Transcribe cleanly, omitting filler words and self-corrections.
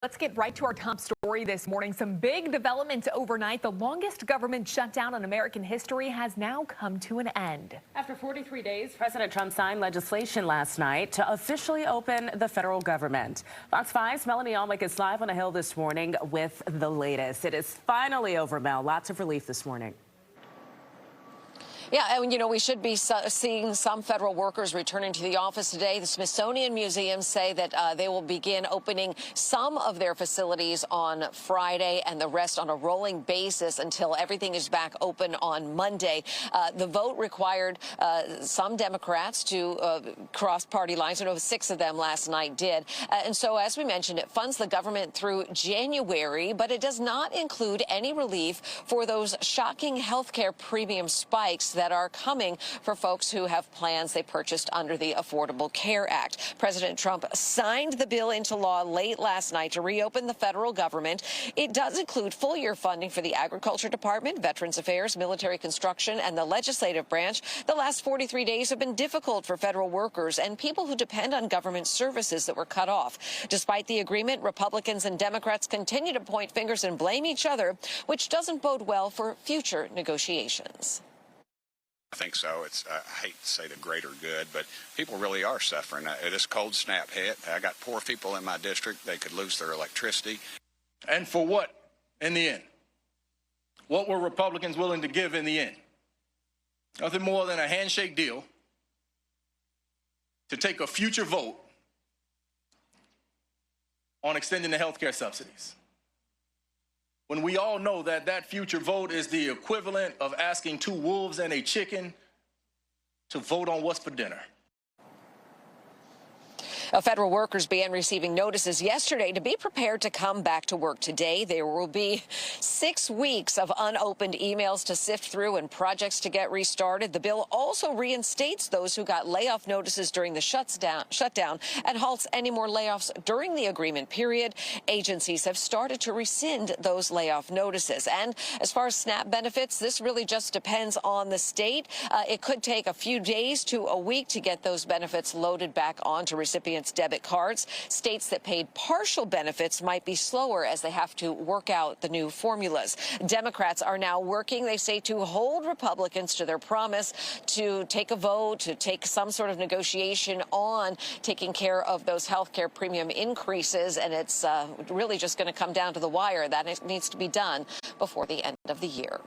Let's get right to our top story this morning. Some big developments overnight. The longest government shutdown in American history has now come to an end. After 43 days, President Trump signed legislation last night to officially open the federal government. Fox 5's Melanie Almec is live on a Hill this morning with the latest. It is finally over, Mel. Lots of relief this morning. Yeah, and we should be seeing some federal workers returning to the office today. The Smithsonian Museums say that they will begin opening some of their facilities on Friday and the rest on a rolling basis until everything is back open on Monday. The vote required some Democrats to cross party lines. I know 6 of them last night did. And so, as we mentioned, it funds the government through January, but it does not include any relief for those shocking health care premium spikes that are coming for folks who have plans they purchased under the Affordable Care Act. President Trump signed the bill into law late last night to reopen the federal government. It does include full-year funding for the Agriculture Department, Veterans Affairs, Military Construction, and the legislative branch. The last 43 days have been difficult for federal workers and people who depend on government services that were cut off. Despite the agreement, Republicans and Democrats continue to point fingers and blame each other, which doesn't bode well for future negotiations. I think so. I hate to say the greater good, but people really are suffering. This cold snap hit. I got poor people in my district. They could lose their electricity. And for what in the end? What were Republicans willing to give in the end? Nothing more than a handshake deal to take a future vote on extending the health care subsidies, when we all know that that future vote is the equivalent of asking 2 wolves and a chicken to vote on what's for dinner. Federal workers began receiving notices yesterday to be prepared to come back to work today. There will be 6 weeks of unopened emails to sift through and projects to get restarted. The bill also reinstates those who got layoff notices during the shutdown and halts any more layoffs during the agreement period. Agencies have started to rescind those layoff notices. And as far as SNAP benefits, this really just depends on the state. It could take a few days to a week to get those benefits loaded back onto recipients' debit cards. States that paid partial benefits might be slower as they have to work out the new formulas. Democrats are now working, they say, to hold Republicans to their promise to take a vote, to take some sort of negotiation on taking care of those health care premium increases. And it's really just going to come down to the wire that it needs to be done before the end of the year.